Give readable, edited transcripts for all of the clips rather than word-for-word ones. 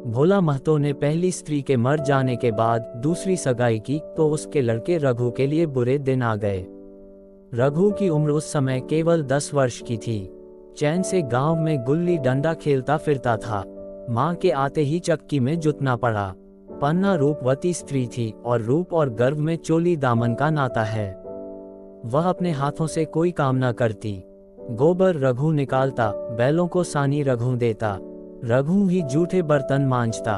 भोला महतो ने पहली स्त्री के मर जाने के बाद दूसरी सगाई की तो उसके लड़के रघु के लिए बुरे दिन आ गए। रघु की उम्र उस समय केवल 10 वर्ष की थी। चैन से गांव में गुल्ली डंडा खेलता फिरता था। मां के आते ही चक्की में जुटना पड़ा। पन्ना रूपवती स्त्री थी और रूप और गर्व में चोली दामन का नाता है। वह अपने हाथों से कोई काम न करती। गोबर रघु निकालता, बैलों को सानी रघु देता, रघु ही जूठे बर्तन मांजता।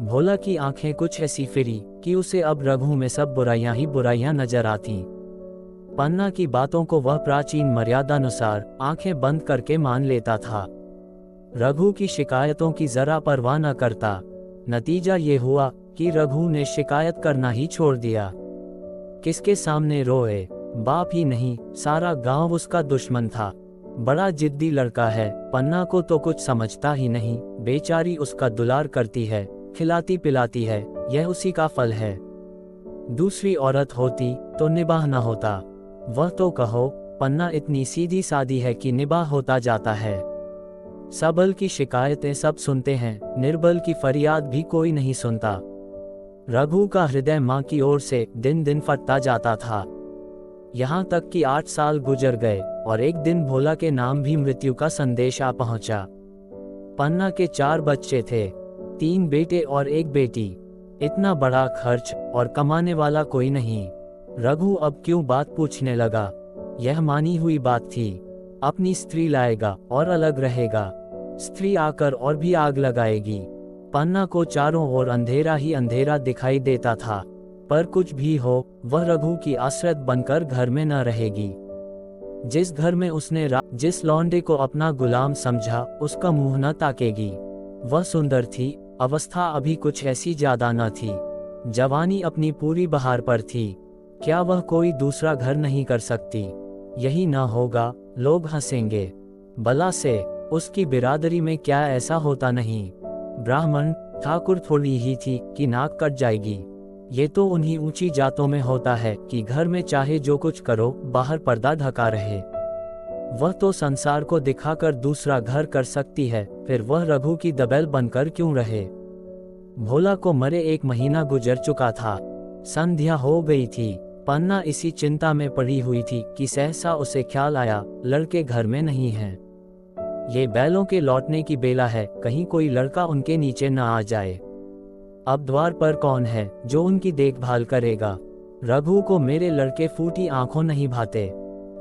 भोला की आंखें कुछ ऐसी फिरी कि उसे अब रघु में सब बुराइयां ही बुराइयां नजर आती। पन्ना की बातों को वह प्राचीन मर्यादानुसार आंखें बंद करके मान लेता था। रघु की शिकायतों की जरा परवाह न करता। नतीजा ये हुआ कि रघु ने शिकायत करना ही छोड़ दिया। किसके सामने रोए? बाप ही नहीं, सारा गांव उसका दुश्मन था। बड़ा जिद्दी लड़का है, पन्ना को तो कुछ समझता ही नहीं। बेचारी उसका दुलार करती है, खिलाती पिलाती है, यह उसी का फल है। दूसरी औरत होती तो निबाह न होता। वह तो कहो, पन्ना इतनी सीधी सादी है कि निबाह होता जाता है। सबल की शिकायतें सब सुनते हैं, निर्बल की फरियाद भी कोई नहीं सुनता। रघु का हृदय मां की ओर से दिन दिन फटता जाता था। यहाँ तक कि 8 साल गुजर गए और एक दिन भोला के नाम भी मृत्यु का संदेश आ पहुंचा। पन्ना के 4 बच्चे थे, 3 बेटे और 1 बेटी। इतना बड़ा खर्च और कमाने वाला कोई नहीं। रघु अब क्यों बात पूछने लगा? यह मानी हुई बात थी। अपनी स्त्री लाएगा और अलग रहेगा। स्त्री आकर और भी आग लगाएगी। पन्ना को चारों ओर अंधेरा ही अंधेरा दिखाई देता था। पर कुछ भी हो, वह रघु की आश्रित बनकर घर में न रहेगी। जिस घर में उसने जिस लौंडे को अपना गुलाम समझा, उसका मुंह न ताकेगी। वह सुंदर थी, अवस्था अभी कुछ ऐसी ज्यादा न थी। जवानी अपनी पूरी बहार पर थी। क्या वह कोई दूसरा घर नहीं कर सकती? यही न होगा, लोग हंसेंगे। भला से उसकी बिरादरी में क्या ऐसा होता नहीं? ब्राह्मण ठाकुर थोड़ी ही थी कि नाक कट जाएगी। ये तो उन्हीं ऊंची जातों में होता है कि घर में चाहे जो कुछ करो, बाहर पर्दा ढका रहे। वह तो संसार को दिखाकर दूसरा घर कर सकती है, फिर वह रघु की दबेल बनकर क्यों रहे? भोला को मरे 1 महीना गुजर चुका था। संध्या हो गई थी। पन्ना इसी चिंता में पड़ी हुई थी कि सहसा उसे ख्याल आया, लड़के घर में नहीं हैं। ये बैलों के लौटने की बेला है, कहीं कोई लड़का उनके नीचे न आ जाए। अब द्वार पर कौन है जो उनकी देखभाल करेगा? रघु को मेरे लड़के फूटी आंखों नहीं भाते,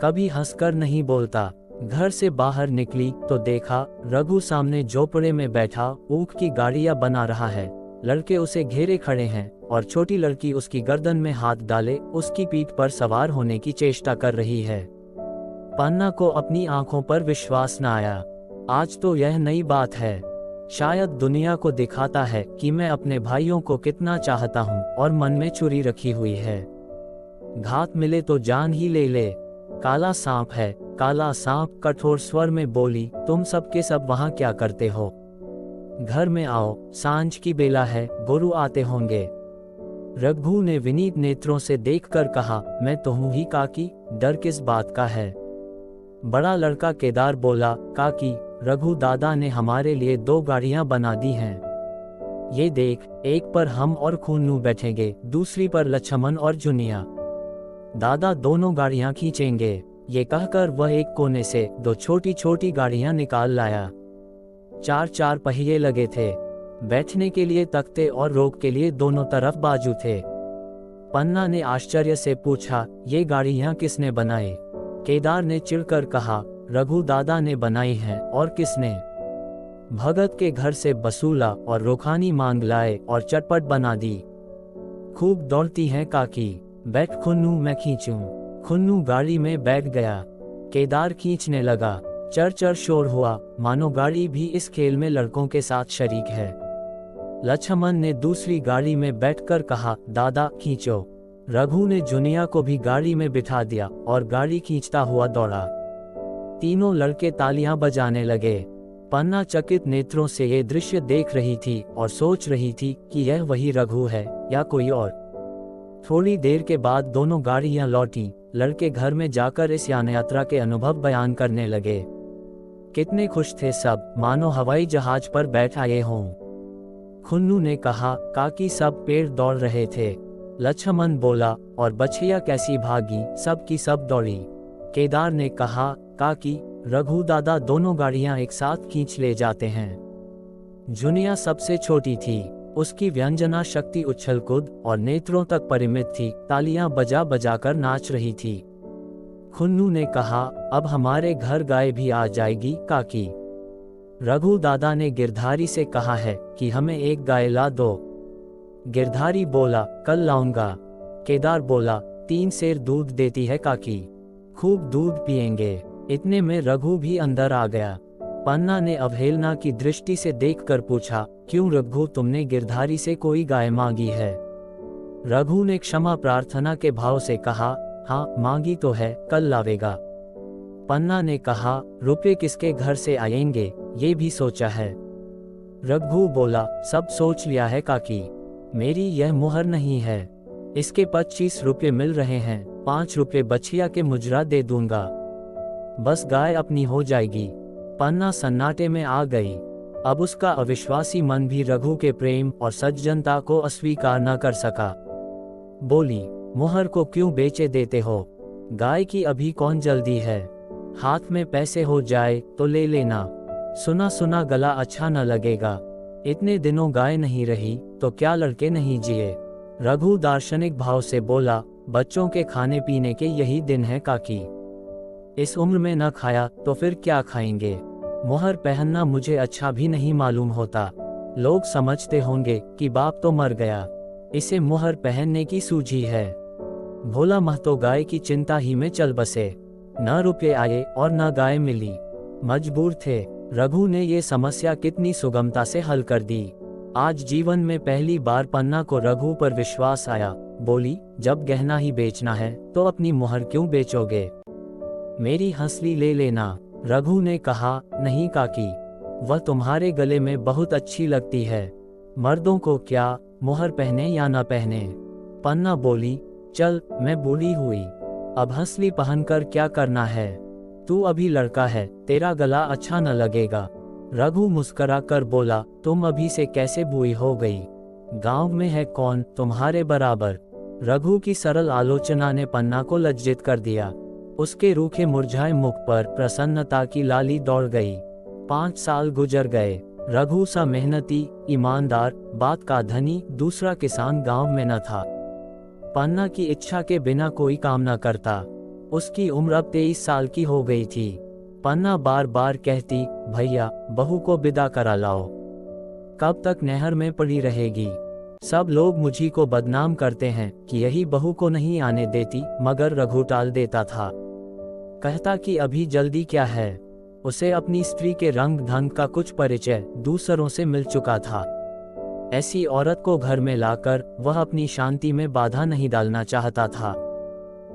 कभी हंसकर नहीं बोलता। घर से बाहर निकली तो देखा रघु सामने झोपड़े में बैठा ऊख की गाड़ियां बना रहा है। लड़के उसे घेरे खड़े हैं और छोटी लड़की उसकी गर्दन में हाथ डाले उसकी पीठ पर सवार होने की चेष्टा कर रही है। पन्ना को अपनी आंखों पर विश्वास न आया। आज तो यह नई बात है। शायद दुनिया को दिखाता है कि मैं अपने भाइयों को कितना चाहता हूँ और मन में छुरी रखी हुई है। घात मिले तो जान ही ले ले। काला सांप है। काला सांप कठोर स्वर में बोली, तुम सब के सब वहां क्या करते हो? घर में आओ, सांझ की बेला है, गुरु आते होंगे। रघु ने विनीत नेत्रों से देखकर कहा, मैं तो हूं ही काकी, डर किस बात का है? बड़ा लड़का केदार बोला, काकी, रघु दादा ने हमारे लिए 2 गाड़ियां बना दी हैं। ये देख, एक पर हम और खूनू बैठेंगे, दूसरी पर लक्ष्मण और जुनिया। दादा दोनों गाड़ियां खींचेंगे। ये कहकर वह एक कोने से 2 छोटी छोटी गाड़ियां निकाल लाया। 4 पहिए लगे थे। बैठने के लिए तख्ते और रोक के लिए दोनों तरफ बाजू थे। पन्ना ने आश्चर्य से पूछा, ये गाड़ियां किसने बनाई? केदार ने चिढ़कर कहा, रघु दादा ने बनाई हैं। और किसने? भगत के घर से बसूला और रुखानी मांग लाए और चटपट बना दी। खूब दौड़ती हैं काकी। बैठ खुन्नू, मैं खींचूं। खुन्नू गाड़ी में बैठ गया। केदार खींचने लगा। चर शोर हुआ, मानो गाड़ी भी इस खेल में लड़कों के साथ शरीक है। लक्ष्मण ने दूसरी गाड़ी में बैठकर कहा, दादा खींचो। रघु ने जुनिया को भी गाड़ी में बिठा दिया और गाड़ी खींचता हुआ दौड़ा। तीनों लड़के तालियां बजाने लगे। पन्ना चकित नेत्रों से ये दृश्य देख रही थी और सोच रही थी कि यह वही रघु है या कोई और। थोड़ी देर के बाद दोनों गाड़ियां लौटी। लड़के घर में जाकर इस यात्रा के अनुभव बयान करने लगे। कितने खुश थे सब, मानो हवाई जहाज पर बैठ आए हों। खुन्नू ने कहा, काकी सब पेड़ दौड़ रहे थे। लक्ष्मण बोला, और बछिया कैसी भागी? सब की सब दौड़ी। केदार ने कहा, काकी, रघु दादा दोनों गाड़ियां एक साथ खींच ले जाते हैं। जुनिया सबसे छोटी थी, उसकी व्यंजना शक्ति उछल कूद और नेत्रों तक परिमित थी, तालियां बजा बजा कर नाच रही थी। खुन्नू ने कहा, अब हमारे घर गाय भी आ जाएगी काकी। रघु दादा ने गिरधारी से कहा है कि हमें एक गाय ला दो। गिरधारी बोला, कल लाऊंगा। केदार बोला, 3 सेर दूध देती है काकी, खूब दूध पिएंगे। इतने में रघु भी अंदर आ गया। पन्ना ने अवहेलना की दृष्टि से देखकर पूछा, क्यों रघु, तुमने गिरधारी से कोई गाय मांगी है? रघु ने क्षमा प्रार्थना के भाव से कहा, हाँ मांगी तो है, कल लावेगा। पन्ना ने कहा, रुपए किसके घर से आएंगे, ये भी सोचा है? रघु बोला, सब सोच लिया है काकी, मेरी यह मुहर नहीं है। इसके 25 रुपये मिल रहे हैं, 5 रुपये बछिया के मुजरा दे दूंगा, बस गाय अपनी हो जाएगी। पन्ना सन्नाटे में आ गई। अब उसका अविश्वासी मन भी रघु के प्रेम और सज्जनता को अस्वीकार न कर सका। बोली, मुहर को क्यों बेचे देते हो? गाय की अभी कौन जल्दी है? हाथ में पैसे हो जाए तो ले लेना। सुना सुना गला अच्छा न लगेगा। इतने दिनों गाय नहीं रही तो क्या लड़के नहीं जिए? रघु दार्शनिक भाव से बोला, बच्चों के खाने पीने के यही दिन है काकी। इस उम्र में न खाया तो फिर क्या खाएंगे? मुहर पहनना मुझे अच्छा भी नहीं मालूम होता। लोग समझते होंगे कि बाप तो मर गया, इसे मुहर पहनने की सूझी है। भोला महतो गाय की चिंता ही में चल बसे। न रुपये आए और न गाय मिली, मजबूर थे। रघु ने ये समस्या कितनी सुगमता से हल कर दी। आज जीवन में पहली बार पन्ना को रघु पर विश्वास आया। बोली, जब गहना ही बेचना है तो अपनी मुहर क्यों बेचोगे? मेरी हंसली ले लेना। रघु ने कहा, नहीं काकी, वह तुम्हारे गले में बहुत अच्छी लगती है। मर्दों को क्या, मुहर पहने या न पहने। पन्ना बोली, चल, मैं बूढ़ी हुई, अब हंसली पहनकर क्या करना है? तू अभी लड़का है, तेरा गला अच्छा न लगेगा। रघु मुस्करा कर बोला, तुम अभी से कैसे बूढ़ी हो गई? गांव में है कौन तुम्हारे बराबर? रघु की सरल आलोचना ने पन्ना को लज्जित कर दिया। उसके रूखे मुरझाए मुख पर प्रसन्नता की लाली दौड़ गई। 5 साल गुजर गए। रघु सा मेहनती, ईमानदार, बात का धनी दूसरा किसान गांव में न था। पन्ना की इच्छा के बिना कोई काम न करता। उसकी उम्र अब 23 साल की हो गई थी। पन्ना बार बार कहती, भैया बहू को विदा करा लाओ, कब तक नहर में पड़ी रहेगी? सब लोग मुझी को बदनाम करते हैं कि यही बहू को नहीं आने देती, मगर रघु टाल देता था। कहता कि अभी जल्दी क्या है? उसे अपनी स्त्री के रंग ढंग का कुछ परिचय दूसरों से मिल चुका था। ऐसी औरत को घर में लाकर वह अपनी शांति में बाधा नहीं डालना चाहता था।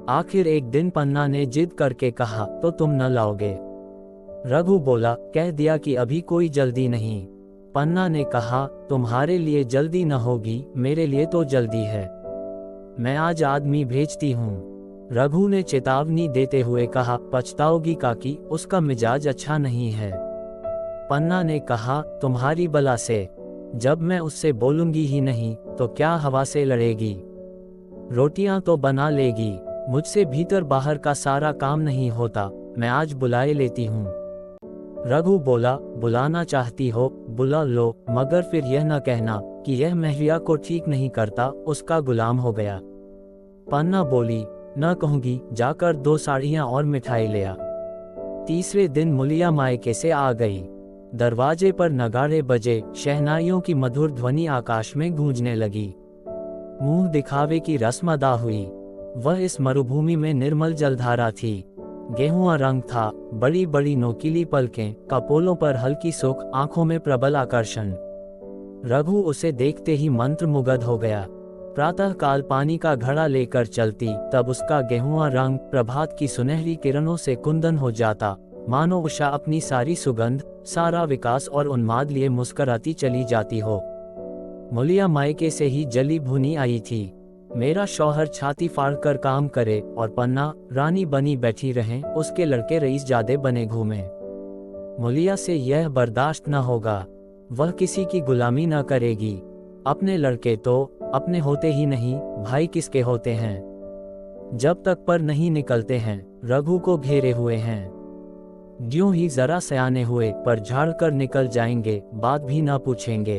आखिर एक दिन पन्ना ने जिद करके कहा, तो तुम न लाओगे? रघु बोला, कह दिया कि अभी कोई जल्दी नहीं। पन्ना ने कहा, तुम्हारे लिए जल्दी न होगी, मेरे लिए तो जल्दी है। मैं आज आदमी भेजती हूँ। रघु ने चेतावनी देते हुए कहा, पछताओगी काकी, उसका मिजाज अच्छा नहीं है। पन्ना ने कहा, तुम्हारी बला से, जब मैं उससे बोलूंगी ही नहीं तो क्या हवा से लड़ेगी? रोटियां तो बना लेगी, मुझसे भीतर बाहर का सारा काम नहीं होता, मैं आज बुलाए लेती हूँ। रघु बोला, बुलाना चाहती हो बुला लो, मगर फिर यह न कहना कि यह महरिया को ठीक नहीं करता, उसका गुलाम हो गया। पन्ना बोली, न कहूंगी, जाकर 2 साड़ियां और मिठाई ले आ। तीसरे दिन मुलिया मायके से आ गई। दरवाजे पर नगाड़े बजे, शहनाइयों की मधुर ध्वनि आकाश में गूंजने लगी। मुंह दिखावे की रस्म अदा हुई। वह इस मरुभूमि में निर्मल जलधारा थी। गेहुआ रंग था, बड़ी बड़ी नोकीली पलकें, कपोलों पर हल्की सुख, आंखों में प्रबल आकर्षण। रघु उसे देखते ही मंत्रमुग्ध हो गया। प्रातः काल पानी का घड़ा लेकर चलती, तब उसका गेहुआ रंग प्रभात की सुनहरी किरणों से कुंदन हो जाता, मानो उषा अपनी सारी सुगंध, सारा विकास और उन्माद लिए मुस्कराती चली जाती हो। मुलिया मायके से ही जली भुनी आई थी। मेरा शौहर छाती फाड़कर काम करे और पन्ना रानी बनी बैठी रहें, उसके लड़के रईसजादे बने घूमे। मुलिया से यह बर्दाश्त न होगा। वह किसी की गुलामी न करेगी। अपने लड़के तो अपने होते ही नहीं, भाई किसके होते हैं? जब तक पर नहीं निकलते हैं, रघु को घेरे हुए हैं। ज्यों ही जरा सयाने हुए पर झाड़ कर निकल जाएंगे, बात भी ना पूछेंगे।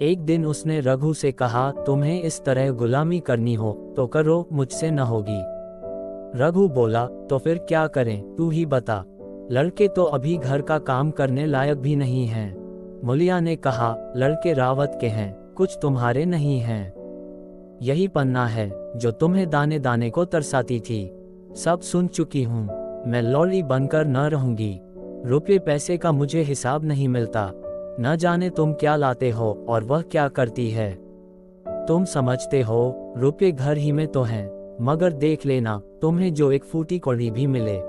एक दिन उसने रघु से कहा, तुम्हें इस तरह गुलामी करनी हो तो करो, मुझसे न होगी। रघु बोला, तो फिर क्या करें, तू ही बता। लड़के तो अभी घर का काम करने लायक भी नहीं हैं। मुलिया ने कहा, लड़के रावत के हैं, कुछ तुम्हारे नहीं हैं। यही पन्ना है जो तुम्हें दाने दाने को तरसाती थी। सब सुन चुकी हूँ, मैं लौली बनकर न रहूंगी। रुपये पैसे का मुझे हिसाब नहीं मिलता। न जाने तुम क्या लाते हो और वह क्या करती है। तुम समझते हो रुपये घर ही में तो हैं, मगर देख लेना तुम्हें जो एक फूटी कौड़ी भी मिले।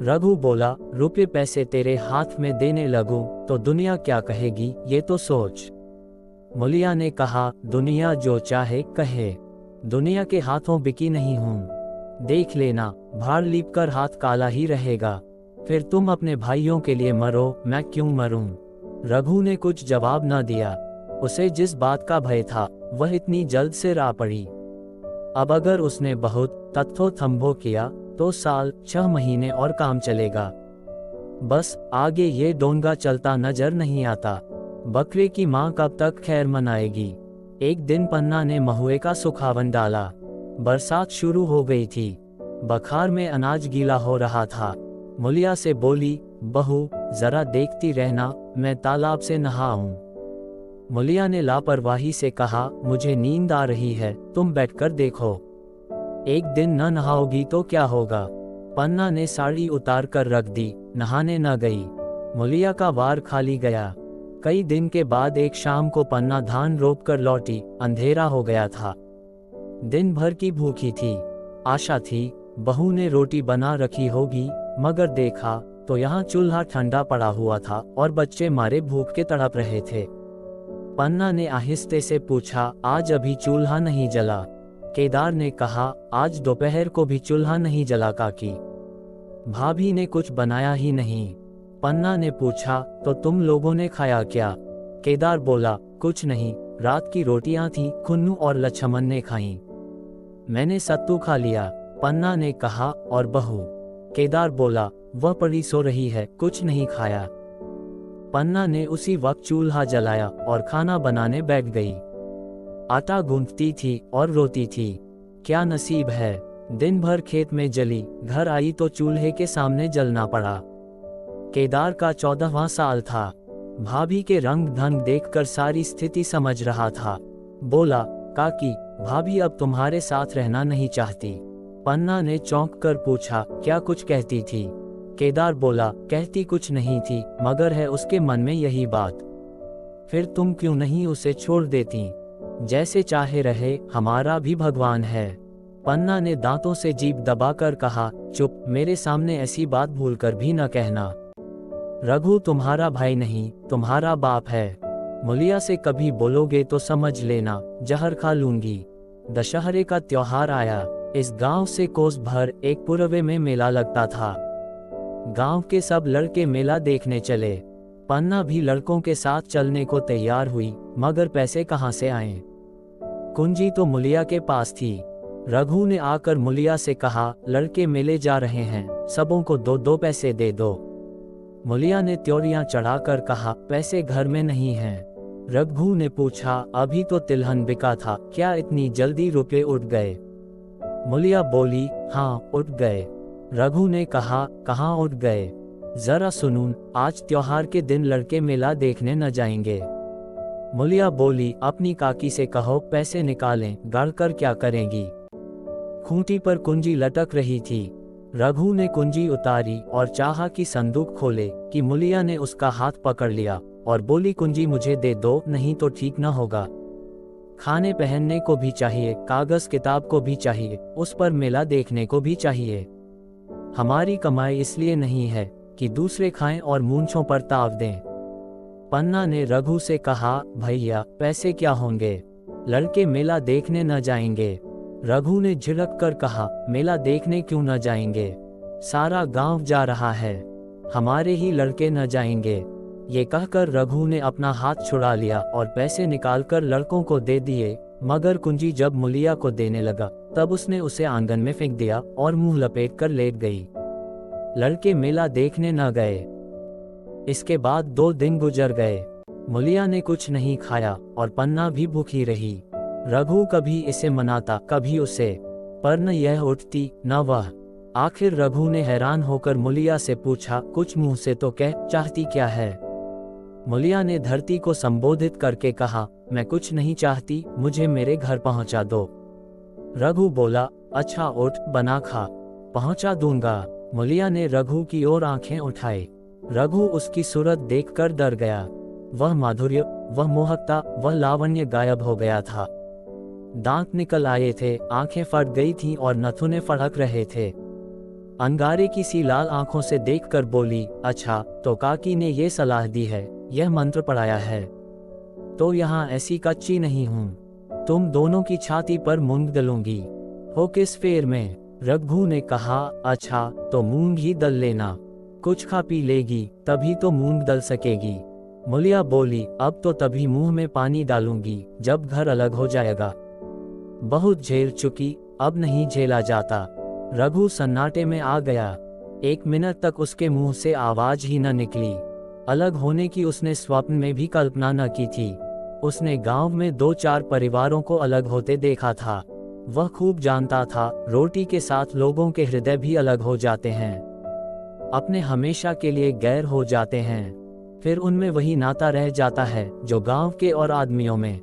रघु बोला, रुपये पैसे तेरे हाथ में देने लगूं तो दुनिया क्या कहेगी, ये तो सोच। मुलिया ने कहा, दुनिया जो चाहे कहे, दुनिया के हाथों बिकी नहीं हूं। देख लेना भाड़ लीप कर हाथ काला ही रहेगा। फिर तुम अपने भाइयों के लिए मरो, मैं क्यों मरूं? रघु ने कुछ जवाब न दिया। उसे जिस बात का भय था वह इतनी जल्द से रा पड़ी। अब अगर उसने बहुत तत्थो थम्भो किया तो साल 6 महीने और काम चलेगा। बस आगे ये डोंगा चलता नजर नहीं आता। बकरे की माँ कब तक खैर मनाएगी। एक दिन पन्ना ने महुए का सुखावन डाला। बरसात शुरू हो गई थी। बखार में अनाज गीला हो रहा था। मुलिया से बोली, बहू जरा देखती रहना, मैं तालाब से नहाऊं। मुलिया ने लापरवाही से कहा, मुझे नींद आ रही है, तुम बैठकर देखो। एक दिन न नहाओगी तो क्या होगा। पन्ना ने साड़ी उतार कर रख दी, नहाने न गई। मुलिया का वार खाली गया। कई दिन के बाद एक शाम को पन्ना धान रोप कर लौटी। अंधेरा हो गया था। दिन भर की भूखी थी। आशा थी बहू ने रोटी बना रखी होगी, मगर देखा तो यहाँ चूल्हा ठंडा पड़ा हुआ था और बच्चे मारे भूख के तड़प रहे थे। पन्ना ने आहिस्ते से पूछा, आज अभी चूल्हा नहीं जला? केदार ने कहा, आज दोपहर को भी चूल्हा नहीं जला काकी। भाभी ने कुछ बनाया ही नहीं। पन्ना ने पूछा, तो तुम लोगों ने खाया क्या? केदार बोला, कुछ नहीं, रात की रोटियां थी, खुन्नू और लक्ष्मण ने खाई। मैंने सत्तू खा लिया। पन्ना ने कहा, और बहू? केदार बोला, वह पड़ी सो रही है, कुछ नहीं खाया। पन्ना ने उसी वक्त चूल्हा जलाया और खाना बनाने बैठ गई। आटा गूंथती थी और रोती थी। क्या नसीब है। दिन भर खेत में जली, घर आई तो चूल्हे के सामने जलना पड़ा। केदार का 14वां साल था। भाभी के रंग ढंग देखकर सारी स्थिति समझ रहा था। बोला, काकी भाभी अब तुम्हारे साथ रहना नहीं चाहती। पन्ना ने चौंक कर पूछा, क्या कुछ कहती थी? केदार बोला, कहती कुछ नहीं थी, मगर है उसके मन में यही बात। फिर तुम क्यों नहीं उसे छोड़ देती? जैसे चाहे रहे, हमारा भी भगवान है। पन्ना ने दांतों से जीभ दबाकर कहा, चुप, मेरे सामने ऐसी बात भूलकर भी न कहना। रघु तुम्हारा भाई नहीं, तुम्हारा बाप है। मुलिया से कभी बोलोगे तो समझ लेना, जहर खा लूंगी। दशहरे का त्योहार आया। इस गांव से कोस भर एक पुरवे में मेला लगता था। गांव के सब लड़के मेला देखने चले। पन्ना भी लड़कों के साथ चलने को तैयार हुई, मगर पैसे कहां से आए? कुंजी तो मुलिया के पास थी। रघु ने आकर मुलिया से कहा, लड़के मेले जा रहे हैं, सबों को 2-2 पैसे दे दो। मुलिया ने त्योरियां चढ़ाकर कहा, पैसे घर में नहीं हैं। रघु ने पूछा, अभी तो तिलहन बिका था, क्या इतनी जल्दी रुपए उठ गए? मुलिया बोली, हाँ उठ गए। रघु ने कहा, कहाँ उठ गए? जरा सुनून, आज त्योहार के दिन लड़के मेला देखने न जाएंगे। मुलिया बोली, अपनी काकी से कहो पैसे निकालें, गाड़कर क्या करेंगी? खूंटी पर कुंजी लटक रही थी। रघु ने कुंजी उतारी और चाहा कि संदूक खोले कि मुलिया ने उसका हाथ पकड़ लिया और बोली, कुंजी मुझे दे दो, नहीं तो ठीक न होगा। खाने पहनने को भी चाहिए, कागज किताब को भी चाहिए, उस पर मेला देखने को भी चाहिए। हमारी कमाई इसलिए नहीं है कि दूसरे खाएं और मूंछों पर ताव दें। पन्ना ने रघु से कहा, भैया पैसे क्या होंगे? लड़के मेला देखने न जाएंगे। रघु ने झिड़क कर कहा, मेला देखने क्यों न जाएंगे? सारा गांव जा रहा है, हमारे ही लड़के न जाएंगे। ये कहकर रघु ने अपना हाथ छुड़ा लिया और पैसे निकालकर लड़कों को दे दिए, मगर कुंजी जब मुलिया को देने लगा तब उसने उसे आंगन में फेंक दिया और मुंह लपेट कर लेट गई। लड़के मेला देखने न गए। इसके बाद 2 दिन गुजर गए। मुलिया ने कुछ नहीं खाया और पन्ना भी भूखी रही। रघु कभी इसे मनाता कभी उसे, पर न यह उठती न वह। आखिर रघु ने हैरान होकर मुलिया से पूछा, कुछ मुंह से तो कह, चाहती क्या है? मुलिया ने धरती को संबोधित करके कहा, मैं कुछ नहीं चाहती, मुझे मेरे घर पहुंचा दो। रघु बोला, अच्छा उठ, बना खा, पहुंचा दूंगा। मुलिया ने रघु की ओर आंखें उठाई। रघु उसकी सूरत देखकर डर गया। वह माधुर्य, वह मोहकता, वह लावण्य गायब हो गया था। दांत निकल आए थे, आंखें फट गई थीं और नथुने फड़क रहे थे। अंगारे की सी लाल आंखों से देखकर बोली, अच्छा तो काकी ने ये सलाह दी है, यह मंत्र पढ़ाया है, तो यहाँ ऐसी कच्ची नहीं हूँ, तुम दोनों की छाती पर मूंग दलूंगी। हो किस फेर में? रघु ने कहा, अच्छा तो मूंग ही दल लेना, कुछ खा पी लेगी तभी तो मूंग दल सकेगी। मुलिया बोली, अब तो तभी मुंह में पानी डालूंगी जब घर अलग हो जाएगा। बहुत झेल चुकी, अब नहीं झेला जाता। रघु सन्नाटे में आ गया। 1 मिनट तक उसके मुंह से आवाज ही न निकली। अलग होने की उसने स्वप्न में भी कल्पना न की थी। उसने गांव में 2-4 परिवारों को अलग होते देखा था। वह खूब जानता था, रोटी के साथ लोगों के हृदय भी अलग हो जाते हैं, अपने हमेशा के लिए गैर हो जाते हैं, फिर उनमें वही नाता रह जाता है जो गांव के और आदमियों में।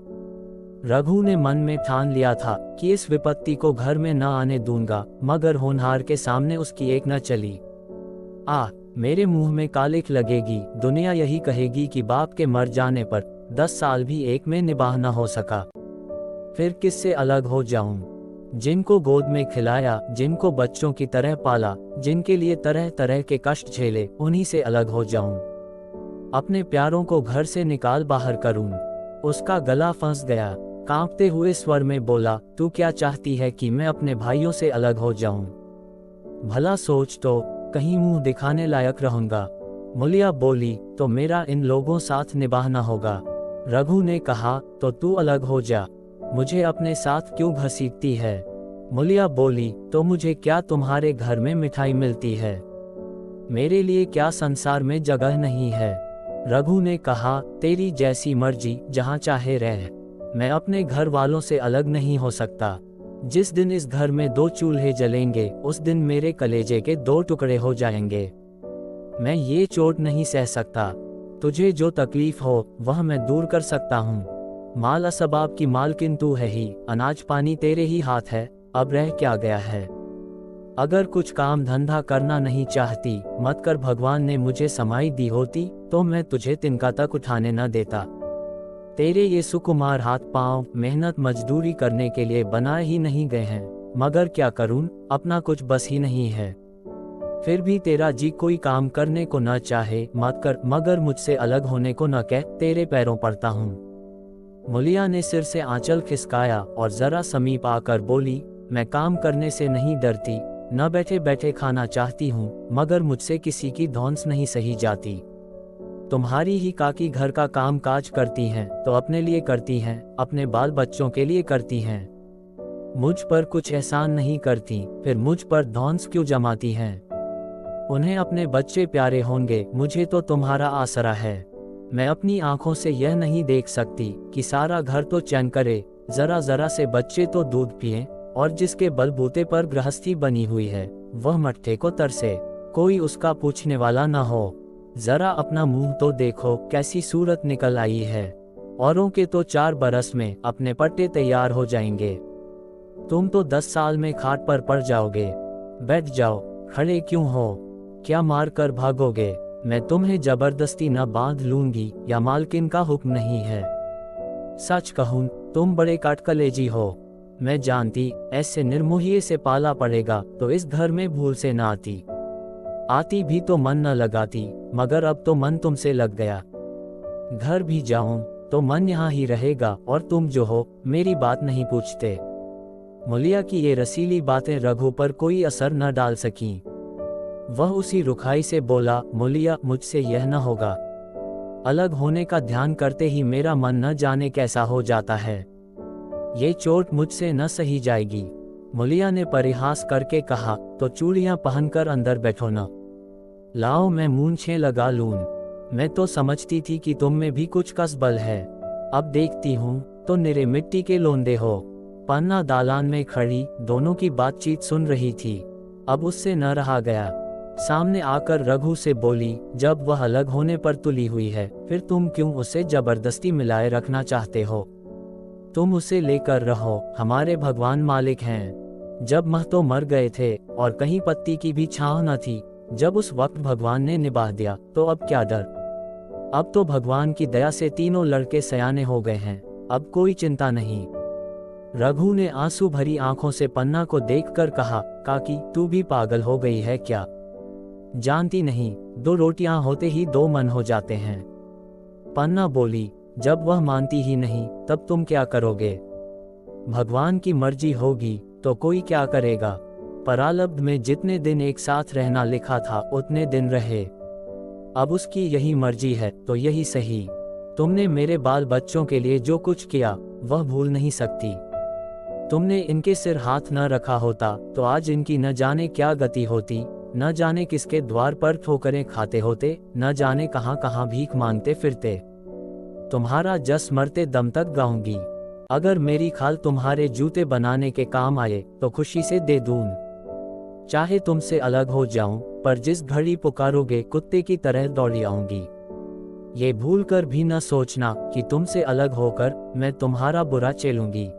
रघु ने मन में ठान लिया था कि इस विपत्ति को घर में न आने दूंगा, मगर होनहार के सामने उसकी एक न चली। मेरे मुंह में कालिख लगेगी, दुनिया यही कहेगी कि बाप के मर जाने पर 10 साल भी एक में निबाह न हो सका। फिर किससे अलग हो जाऊं? जिनको गोद में खिलाया, जिनको बच्चों की तरह पाला, जिनके लिए तरह तरह के कष्ट झेले, उन्हीं से अलग हो जाऊं। अपने प्यारों को घर से निकाल बाहर करूं। उसका गला फंस गया। कांपते हुए स्वर में बोला, तू क्या चाहती है कि मैं अपने भाइयों से अलग हो जाऊं? भला सोच तो, कहीं मुंह दिखाने लायक रहूंगा। मुलिया बोली, तो मेरा इन लोगों साथ निभाना होगा। रघु ने कहा, तो तू अलग हो जा, मुझे अपने साथ क्यों घसीटती है? मुलिया बोली, तो मुझे क्या तुम्हारे घर में मिठाई मिलती है? मेरे लिए क्या संसार में जगह नहीं है? रघु ने कहा, तेरी जैसी मर्जी, जहां चाहे रह, मैं अपने घर वालों से अलग नहीं हो सकता। जिस दिन इस घर में 2 चूल्हे जलेंगे, उस दिन मेरे कलेजे के 2 टुकड़े हो जाएंगे। मैं ये चोट नहीं सह सकता। तुझे जो तकलीफ हो वह मैं दूर कर सकता हूँ। माल असबाब की मालकिन तू है ही, अनाज पानी तेरे ही हाथ है, अब रह क्या गया है? अगर कुछ काम धंधा करना नहीं चाहती, मत कर। भगवान ने मुझे समाई दी होती तो मैं तुझे तिनका तक उठाने न देता। तेरे ये सुकुमार हाथ पांव मेहनत मजदूरी करने के लिए बनाए ही नहीं गए हैं, मगर क्या करूं, अपना कुछ बस ही नहीं है। फिर भी तेरा जी कोई काम करने को न चाहे, मत कर, मगर मुझसे अलग होने को न कह, तेरे पैरों पड़ता हूँ। मुलिया ने सिर से आंचल खिसकाया और जरा समीप आकर बोली, मैं काम करने से नहीं डरती, न बैठे बैठे खाना चाहती हूँ, मगर मुझसे किसी की धौंस नहीं सही जाती। तुम्हारी ही काकी घर का काम काज करती हैं तो अपने लिए करती हैं, अपने बाल बच्चों के लिए करती हैं, मुझ पर कुछ एहसान नहीं करती, फिर मुझ पर धौंस क्यों जमाती हैं? उन्हें अपने बच्चे प्यारे होंगे, मुझे तो तुम्हारा आसरा है। मैं अपनी आंखों से यह नहीं देख सकती कि सारा घर तो चैन करे, जरा जरा से बच्चे तो दूध पिएं, और जिसके बलबूते पर गृहस्थी बनी हुई है वह मट्ठे को तरसे, कोई उसका पूछने वाला न हो। जरा अपना मुंह तो देखो, कैसी सूरत निकल आई है। औरों के तो 4 बरस में अपने पट्टे तैयार हो जाएंगे, तुम तो 10 साल में खाट पर पड़ जाओगे। बैठ जाओ, खड़े क्यों हो? क्या मार कर भागोगे? मैं तुम्हें जबरदस्ती न बांध लूंगी, या मालकिन का हुक्म नहीं है। सच कहूं, तुम बड़े काटकलेजी हो। मैं जानती, ऐसे निर्मोहिए से पाला पड़ेगा तो इस घर में भूल से न आती भी तो मन न लगाती, मगर अब तो मन तुमसे लग गया। घर भी जाऊं तो मन यहाँ ही रहेगा, और तुम जो हो मेरी बात नहीं पूछते। मुलिया की ये रसीली बातें रघु पर कोई असर न डाल सकीं। वह उसी रुखाई से बोला, मुलिया, मुझसे यह न होगा। अलग होने का ध्यान करते ही मेरा मन न जाने कैसा हो जाता है। ये चोट मुझसे न सही जाएगी। मुलिया ने परिहास करके कहा, तो चूड़ियां पहनकर अंदर बैठो न। लाओ मैं मूंछें लगा लूं। मैं तो समझती थी कि तुम में भी कुछ कसबल है, अब देखती हूँ तो निरे मिट्टी के लोंदे हो। पन्ना दालान में खड़ी दोनों की बातचीत सुन रही थी। अब उससे न रहा गया। सामने आकर रघु से बोली, जब वह अलग होने पर तुली हुई है, फिर तुम क्यों उसे जबरदस्ती मिलाए रखना चाहते हो? तुम उसे लेकर रहो, हमारे भगवान मालिक हैं। जब महतो मर गए थे और कहीं पत्ती की भी छांव न थी, जब उस वक्त भगवान ने निभा दिया, तो अब क्या डर? अब तो भगवान की दया से तीनों लड़के सयाने हो गए हैं, अब कोई चिंता नहीं। रघु ने आंसू भरी आंखों से पन्ना को देखकर कहा, काकी तू भी पागल हो गई है क्या? जानती नहीं, 2 रोटियां होते ही 2 मन हो जाते हैं। पन्ना बोली, जब वह मानती ही नहीं तब तुम क्या करोगे? भगवान की मर्जी होगी तो कोई क्या करेगा। प्रारब्ध में जितने दिन एक साथ रहना लिखा था उतने दिन रहे। अब उसकी यही मर्जी है तो यही सही। तुमने मेरे बाल बच्चों के लिए जो कुछ किया वह भूल नहीं सकती। तुमने इनके सिर हाथ न रखा होता तो आज इनकी न जाने क्या गति होती, न जाने किसके द्वार पर ठोकरें खाते होते, न जाने कहां कहां भीख मांगते फिरते। तुम्हारा जस मरते दम तक गाऊंगी। अगर मेरी खाल तुम्हारे जूते बनाने के काम आए तो खुशी से दे दूं। चाहे तुमसे अलग हो जाऊं, पर जिस घड़ी पुकारोगे कुत्ते की तरह दौड़ी आऊंगी। ये भूल कर भी न सोचना कि तुमसे अलग होकर मैं तुम्हारा बुरा चेलूंगी।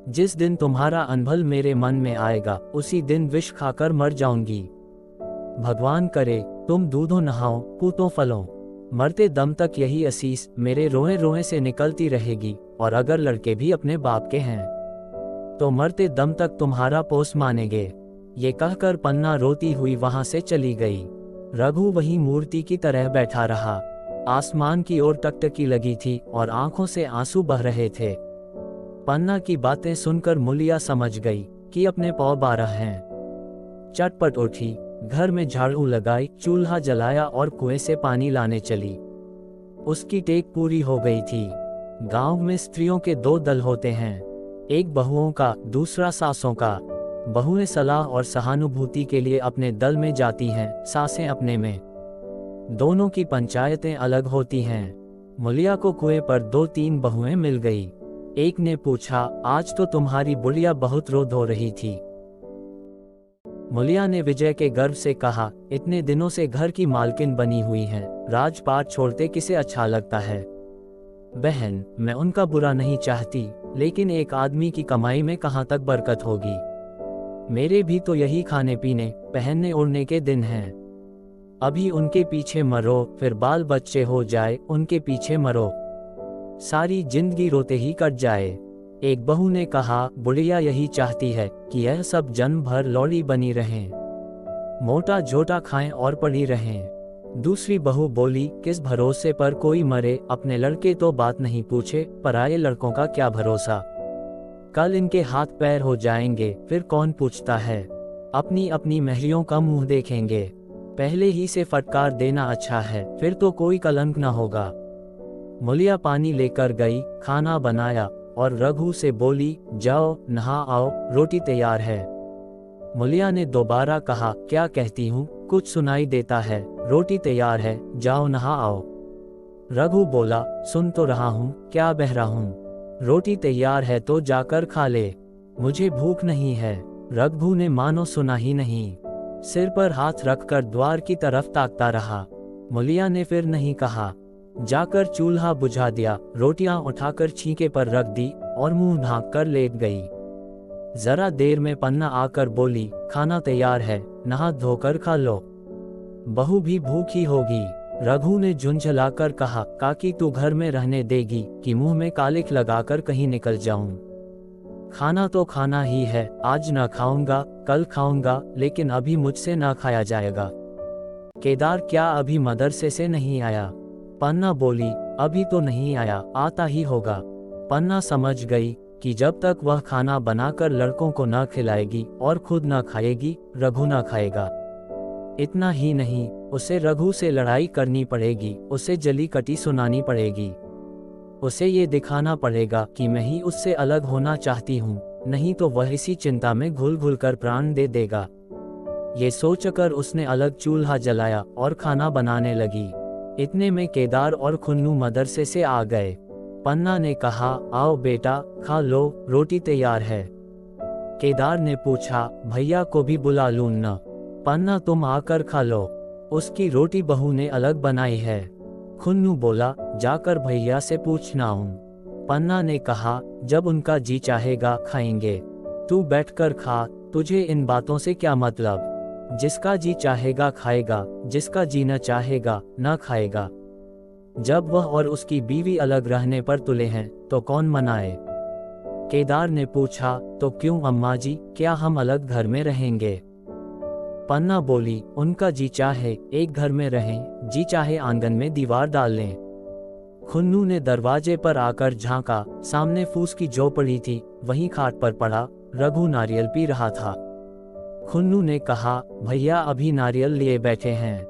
जिस दिन तुम्हारा अनभल मेरे मन में आएगा उसी दिन विष खाकर मर जाऊंगी। भगवान करे तुम दूधों नहाओ पूतों फलों। मरते दम तक यही असीस मेरे रोए रोए से निकलती रहेगी, और अगर लड़के भी अपने बाप के हैं तो मरते दम तक तुम्हारा पोस मानेंगे। ये कहकर पन्ना रोती हुई वहां से चली गई। रघु वही मूर्ति की तरह बैठा रहा। आसमान की ओर टकटकी लगी थी और आंखों से आंसू बह रहे थे। पन्ना की बातें सुनकर मुलिया समझ गई कि अपने पौ 12 हैं। चटपट उठी, घर में झाड़ू लगाई, चूल्हा जलाया और कुएं से पानी लाने चली। उसकी टेक पूरी हो गई थी। गांव में स्त्रियों के 2 दल होते हैं, एक बहुओं का, दूसरा सासों का। बहुएं सलाह और सहानुभूति के लिए अपने दल में जाती हैं, सासें अपने में। दोनों की पंचायतें अलग होती हैं। मुलिया को कुएं पर 2-3 बहुएं मिल गई। एक ने पूछा, आज तो तुम्हारी बुढ़िया बहुत रो धो रही थी। मुलिया ने विजय के गर्व से कहा, इतने दिनों से घर की मालकिन बनी हुई हैं, राजपाट छोड़ते किसे अच्छा लगता है। बहन, मैं उनका बुरा नहीं चाहती, लेकिन एक आदमी की कमाई में कहां तक बरकत होगी। मेरे भी तो यही खाने पीने, पहनने ओढ़ने के दिन हैं। अभी उनके पीछे मरो, फिर बाल बच्चे हो जाए, उनके पीछे मरो, सारी जिंदगी रोते ही कट जाए। एक बहू ने कहा, बुढ़िया यही चाहती है कि यह सब जन्म भर लौड़ी बनी रहें, मोटा झोटा खाएं और पड़ी रहें। दूसरी बहू बोली, किस भरोसे पर कोई मरे, अपने लड़के तो बात नहीं पूछे, पराये लड़कों का क्या भरोसा। कल इनके हाथ पैर हो जाएंगे, फिर कौन पूछता है। अपनी अपनी महरियों का मुंह देखेंगे। पहले ही से फटकार देना अच्छा है, फिर तो कोई कलंक न होगा। मुलिया पानी लेकर गई, खाना बनाया और रघु से बोली, जाओ नहा आओ, रोटी तैयार है। मुलिया ने दोबारा कहा, क्या कहती हूँ, कुछ सुनाई देता है। रोटी तैयार है, जाओ नहा आओ। रघु बोला, सुन तो रहा हूँ, क्या बह रहा हूँ। रोटी तैयार है तो जाकर खा ले, मुझे भूख नहीं है। रघु ने मानो सुना ही नहीं, सिर पर हाथ रखकर द्वार की तरफ ताकता रहा। मुलिया ने फिर नहीं कहा। जाकर चूल्हा बुझा दिया, रोटियां उठाकर छींके पर रख दी और मुंह ढांक कर लेट गई। जरा देर में पन्ना आकर बोली, खाना तैयार है, नहा धोकर खा लो, बहू भी भूखी होगी। रघु ने झुंझलाकर कहा, काकी तू घर में रहने देगी कि मुंह में कालिख लगाकर कहीं निकल जाऊं। खाना तो खाना ही है, आज न खाऊंगा, कल खाऊंगा, लेकिन अभी मुझसे ना खाया जाएगा। केदार क्या अभी मदरसे से नहीं आया? पन्ना बोली, अभी तो नहीं आया, आता ही होगा। पन्ना समझ गई कि जब तक वह खाना बनाकर लड़कों को न खिलाएगी और खुद न खाएगी, रघु न खाएगा। इतना ही नहीं, उसे रघु से लड़ाई करनी पड़ेगी, उसे जली कटी सुनानी पड़ेगी। उसे ये दिखाना पड़ेगा कि मैं ही उससे अलग होना चाहती हूँ, नहीं तो वह इसी चिंता में घुल घुल कर प्राण दे देगा। ये सोचकर उसने अलग चूल्हा जलाया और खाना बनाने लगी। इतने में केदार और खुन्नू मदरसे से आ गए। पन्ना ने कहा, आओ बेटा, खा लो, रोटी तैयार है। केदार ने पूछा, भैया को भी बुला लूं न? पन्ना, तुम आकर खा लो, उसकी रोटी बहू ने अलग बनाई है। खुन्नू बोला, जाकर भैया से पूछना हूँ। पन्ना ने कहा, जब उनका जी चाहेगा खाएंगे, तू बैठकर खा, तुझे इन बातों से क्या मतलब? जिसका जी चाहेगा खाएगा, जिसका जी न चाहेगा न खाएगा। जब वह और उसकी बीवी अलग रहने पर तुले हैं तो कौन मनाए? केदार ने पूछा, तो क्यों अम्मा जी, क्या हम अलग घर में रहेंगे? पन्ना बोली, उनका जी चाहे एक घर में रहें, जी चाहे आंगन में दीवार डाल लें। खुन्नू ने दरवाजे पर आकर झांका, सामने फूस की झोपड़ी थी, वहीं खाट पर पड़ा रघु नारियल पी रहा था। खुन्नू ने कहा, भैया अभी नारियल लिए बैठे हैं।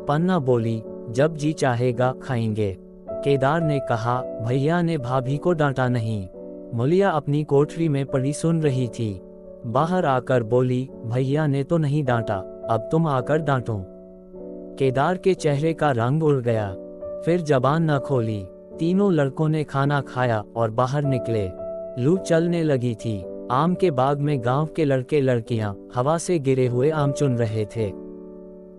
पन्ना बोली, जब जी चाहेगा खाएंगे। केदार ने कहा, भैया ने भाभी को डांटा नहीं? मुलिया अपनी कोठरी में पड़ी सुन रही थी। बाहर आकर बोली, भैया ने तो नहीं डांटा, अब तुम आकर डांटो। केदार के चेहरे का रंग उड़ गया, फिर जबान न खोली। तीनों लड़कों ने खाना खाया और बाहर निकले। लू चलने लगी थी। आम के बाग में गांव के लड़के लड़कियां हवा से गिरे हुए आम चुन रहे थे।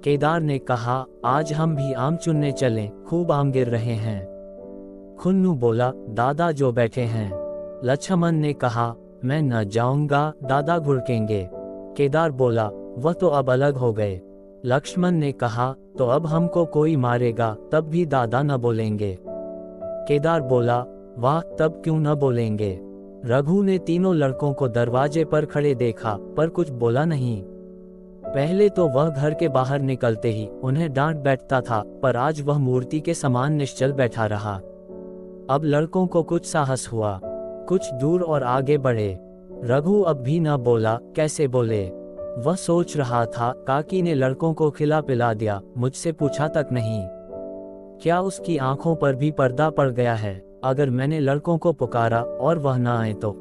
केदार ने कहा, आज हम भी आम चुनने चलें, खूब आम गिर रहे हैं। खुन्नू बोला, दादा जो बैठे हैं। लक्ष्मण ने कहा, मैं न जाऊंगा, दादा घुड़केंगे। केदार बोला, वह तो अब अलग हो गए। लक्ष्मण ने कहा, तो अब हमको कोई मारेगा तब भी दादा न बोलेंगे। केदार बोला, वाह, तब क्यों न बोलेंगे। रघु ने तीनों लड़कों को दरवाजे पर खड़े देखा, पर कुछ बोला नहीं। पहले तो वह घर के बाहर निकलते ही उन्हें डांट बैठता था, पर आज वह मूर्ति के समान निश्चल बैठा रहा। अब लड़कों को कुछ साहस हुआ, कुछ दूर और आगे बढ़े। रघु अब भी न बोला, कैसे बोले? वह सोच रहा था, काकी ने लड़कों को खिला पिला दिया, मुझसे पूछा तक नहीं। क्या उसकी आंखों पर भी पर्दा पड़ गया है? अगर मैंने लड़कों को पुकारा और वह न आए तो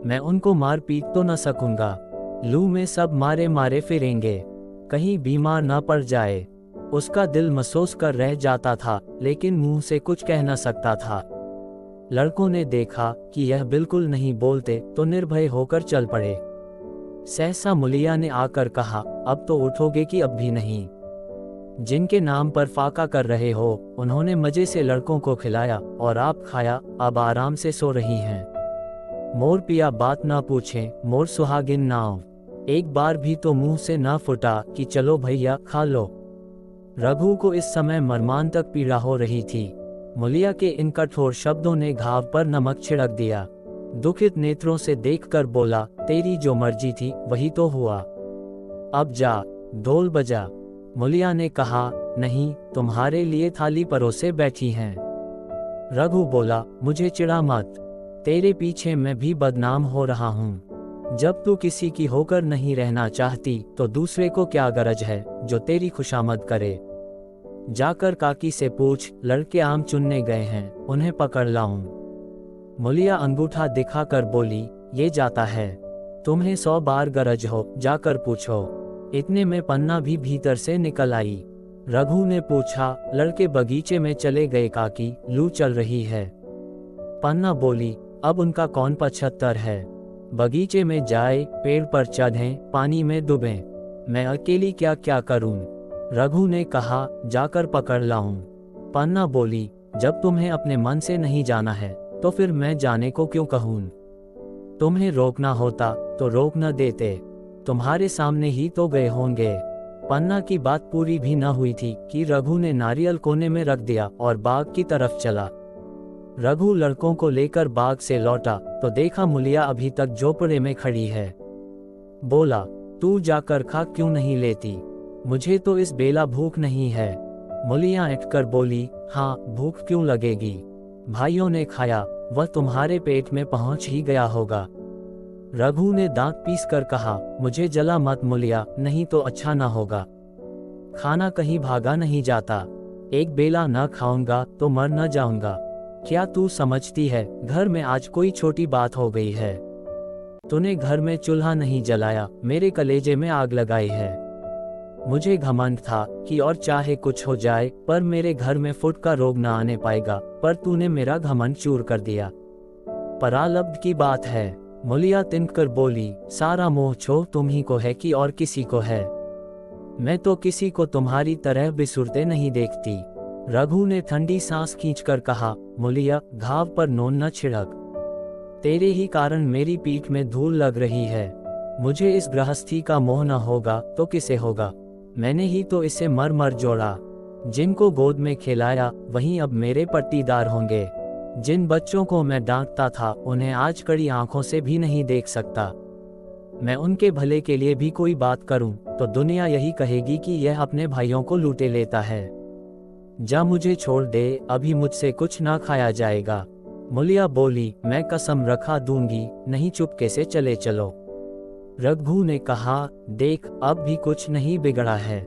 मैं उनको मार पीट तो न सकूंगा। लू में सब मारे मारे फिरेंगे, कहीं बीमार न पड़ जाए। उसका दिल महसूस कर रह जाता था, लेकिन मुंह से कुछ कह न सकता था। लड़कों ने देखा कि यह बिल्कुल नहीं बोलते तो निर्भय होकर चल पड़े। सहसा मुलिया ने आकर कहा, अब तो उठोगे कि अब भी नहीं? जिनके नाम पर फाका कर रहे हो, उन्होंने मजे से लड़कों को खिलाया और आप खाया, अब आराम से सो रही हैं। मोर पिया बात ना पूछे, मोर सुहागिन नाव। एक बार भी तो मुंह से ना फुटा कि चलो भैया खा लो। रघु को इस समय मर्मांतक पीड़ा हो रही थी। मुलिया के इन कठोर शब्दों ने घाव पर नमक छिड़क दिया। दुखित नेत्रों से देखकर बोला, तेरी जो मर्जी थी वही तो हुआ, अब जा, ढोल बजा। मुलिया ने कहा, नहीं, तुम्हारे लिए थाली परोसे बैठी हैं। रघु बोला, मुझे चिढ़ा मत, तेरे पीछे मैं भी बदनाम हो रहा हूँ। जब तू किसी की होकर नहीं रहना चाहती तो दूसरे को क्या गरज है जो तेरी खुशामद करे। जाकर काकी से पूछ, लड़के आम चुनने गए हैं, उन्हें पकड़ लाऊं। मुलिया अंगूठा दिखाकर बोली, ये जाता है, तुम्हें 100 बार गरज हो, जाकर पूछो। इतने में पन्ना भी भीतर से निकल आई। रघु ने पूछा, लड़के बगीचे में चले गए काकी, लू चल रही है। पन्ना बोली, अब उनका कौन 75 है? बगीचे में जाए, पेड़ पर चढ़ें, पानी में डूबें, मैं अकेली क्या क्या करूं? रघु ने कहा, जाकर पकड़ लाऊं। पन्ना बोली, जब तुम्हें अपने मन से नहीं जाना है तो फिर मैं जाने को क्यों कहूं? तुम्हें रोकना होता तो रोक न देते, तुम्हारे सामने ही तो गए होंगे। पन्ना की बात पूरी भी न हुई थी कि रघु ने नारियल कोने में रख दिया और बाग की तरफ चला। रघु लड़कों को लेकर बाग से लौटा तो देखा मुलिया अभी तक झोपड़े में खड़ी है। बोला, तू जाकर खा क्यों नहीं लेती? मुझे तो इस बेला भूख नहीं है। मुलिया उठकर बोली, हाँ, भूख क्यों लगेगी? भाइयों ने खाया, वह तुम्हारे पेट में पहुंच ही गया होगा। रघु ने दांत पीस कर कहा, मुझे जला मत मुलिया, नहीं तो अच्छा ना होगा। खाना कहीं भागा नहीं जाता। एक बेला न खाऊंगा तो मर न जाऊंगा। क्या तू समझती है, घर में आज कोई छोटी बात हो गई है। तूने घर में चूल्हा नहीं जलाया, मेरे कलेजे में आग लगाई है। मुझे घमंड था कि और चाहे कुछ हो जाए पर मेरे घर में फुट का रोग न आने पाएगा, पर तूने मेरा घमंड चूर कर दिया। परालब्ध की बात है। मुलिया तिनक कर बोली, सारा मोह छोह तुम ही को है कि और किसी को है। मैं तो किसी को तुम्हारी तरह बिसुरते नहीं देखती। रघु ने ठंडी सांस खींचकर कहा, मुलिया घाव पर नोन न छिड़क। तेरे ही कारण मेरी पीठ में धूल लग रही है। मुझे इस गृहस्थी का मोह न होगा तो किसे होगा। मैंने ही तो इसे मर मर जोड़ा। जिनको गोद में खिलाया वहीं अब मेरे पट्टीदार होंगे। जिन बच्चों को मैं डांटता था उन्हें आज कड़ी आंखों से भी नहीं देख सकता। मैं उनके भले के लिए भी कोई बात करूं तो दुनिया यही कहेगी कि यह अपने भाइयों को लूटे लेता है। जा मुझे छोड़ दे, अभी मुझसे कुछ ना खाया जाएगा। मुलिया बोली, मैं कसम रखा दूंगी, नहीं चुपके से चले चलो। रघु ने कहा, देख अब भी कुछ नहीं बिगड़ा है,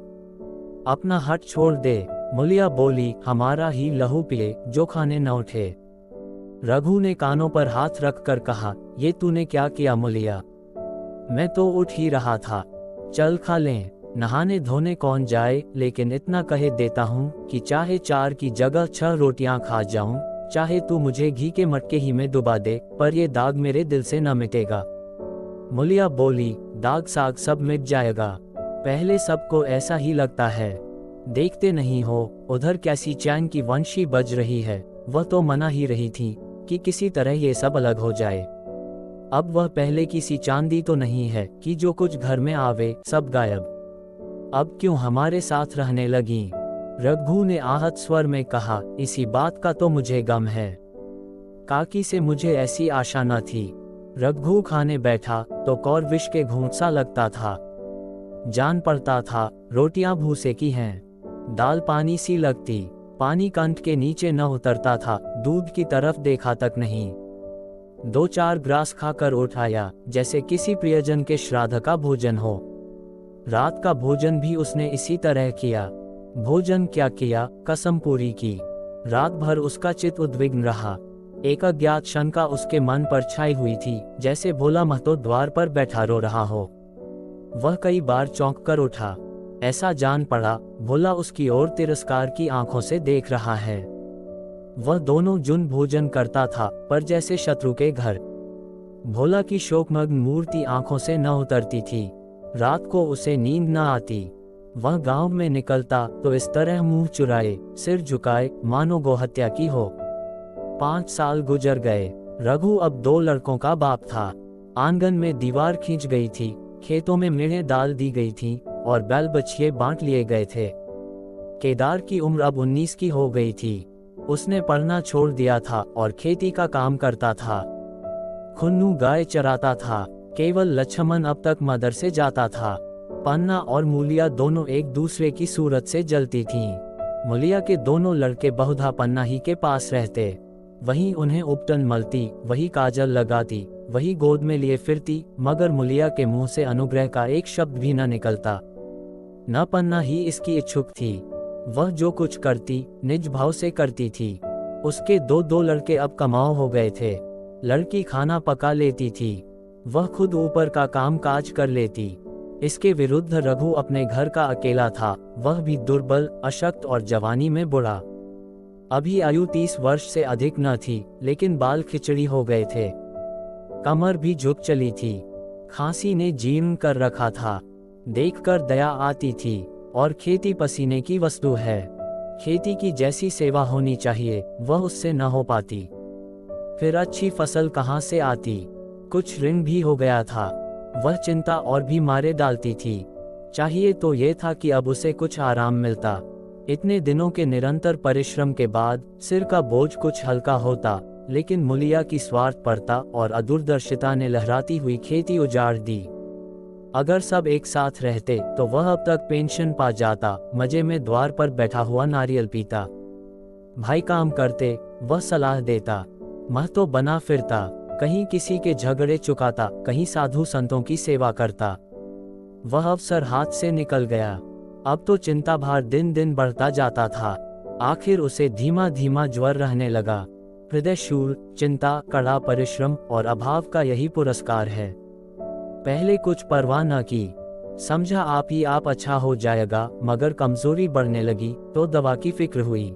अपना हट छोड़ दे। मुलिया बोली, हमारा ही लहू पिए जो खाने न उठे। रघु ने कानों पर हाथ रखकर कहा, ये तूने क्या किया मुलिया। मैं तो उठ ही रहा था, चल खा लें। नहाने धोने कौन जाए, लेकिन इतना कहे देता हूँ कि चाहे 4 की जगह 6 रोटियां खा जाऊं, चाहे तू मुझे घी के मटके ही में डुबा दे, पर ये दाग मेरे दिल से न मिटेगा। मुलिया बोली, दाग साग सब मिट जाएगा। पहले सबको ऐसा ही लगता है। देखते नहीं हो उधर कैसी चैन की वंशी बज रही है। वह तो मना ही रही थी कि किसी तरह ये सब अलग हो जाए। अब वह पहले की सी चांदी तो नहीं है कि जो कुछ घर में आवे सब गायब। अब क्यों हमारे साथ रहने लगी। रघु ने आहत स्वर में कहा, इसी बात का तो मुझे गम है। काकी से मुझे ऐसी आशा न थी। रघु खाने बैठा तो कौर विष के घूंट सा लगता था। जान पड़ता था रोटियां भूसे की हैं, दाल पानी सी लगती। पानी कंठ के नीचे न उतरता था, दूध की तरफ देखा तक नहीं। 2-4 ग्रास खाकर उठाया जैसे किसी प्रियजन के श्राद्ध का भोजन हो। रात का भोजन भी उसने इसी तरह किया। भोजन क्या किया, कसम पूरी की। रात भर उसका चित्त उद्विग्न रहा। एक अज्ञात शंका उसके मन पर छाई हुई थी, जैसे भोला महतो द्वार पर बैठा रो रहा हो। वह कई बार चौंक कर उठा। ऐसा जान पड़ा भोला उसकी ओर तिरस्कार की आंखों से देख रहा है। वह दोनों जुन भोजन करता था, पर जैसे शत्रु के घर। भोला की शोकमग्न मूर्ति आंखों से न उतरती थी। रात को उसे नींद न आती। वह गांव में निकलता तो इस तरह मुंह चुराए, सिर झुकाए, मानो गोहत्या की हो। 5 साल गुजर गए। रघु अब 2 लड़कों का बाप था। आंगन में दीवार खींच गई थी, खेतों में मेढ़ें डाल दी गई थी और बैल बछिए बांट लिए गए थे। केदार की उम्र अब 19 की हो गई थी। उसने पढ़ना छोड़ दिया था और खेती का काम करता था। खुन्नू गाय चराता था। केवल लक्ष्मण अब तक मदर से जाता था। पन्ना और मूलिया दोनों एक दूसरे की सूरत से जलती थीं। मूलिया के दोनों लड़के बहुधा पन्ना ही के पास रहते। वहीं उन्हें उपटन मलती, वही काजल लगाती, वही गोद में लिए फिरती, मगर मूलिया के मुंह से अनुग्रह का एक शब्द भी न निकलता। न पन्ना ही इसकी इच्छुक थी। वह जो कुछ करती निज भाव से करती थी। उसके 2 लड़के अब कमाओ हो गए थे। लड़की खाना पका लेती थी, वह खुद ऊपर का काम काज कर लेती। इसके विरुद्ध रघु अपने घर का अकेला था, वह भी दुर्बल, अशक्त और जवानी में बुढ़ा। अभी आयु 30 वर्ष से अधिक न थी, लेकिन बाल खिचड़ी हो गए थे। कमर भी झुक चली थी। खांसी ने जीर्ण कर रखा था। देखकर दया आती थी। और खेती पसीने की वस्तु है। खेती की जैसी सेवा होनी चाहिए वह उससे न हो पाती। फिर अच्छी फसल कहाँ से आती। कुछ ऋण भी हो गया था। वह चिंता और भी मारे डालती थी। चाहिए तो ये था कि अब उसे कुछ आराम मिलता। इतने दिनों के निरंतर परिश्रम के बाद सिर का बोझ कुछ हल्का होता, लेकिन मूलिया की स्वार्थपरता और अदूरदर्शिता ने लहराती हुई खेती उजाड़ दी। अगर सब एक साथ रहते तो वह अब तक पेंशन पा जाता, मजे में द्वार पर बैठा हुआ नारियल पीता। भाई काम करते, वह सलाह देता। महतो बना फिरता, कहीं किसी के झगड़े चुकाता, कहीं साधु संतों की सेवा करता। वह अवसर हाथ से निकल गया। अब तो चिंता भार दिन दिन बढ़ता जाता था। आखिर उसे धीमा धीमा ज्वर रहने लगा। हृदय शूल, चिंता, कड़ा परिश्रम और अभाव का यही पुरस्कार है। पहले कुछ परवाह न की, समझा आप ही आप अच्छा हो जाएगा, मगर कमजोरी बढ़ने लगी तो दवा की फिक्र हुई।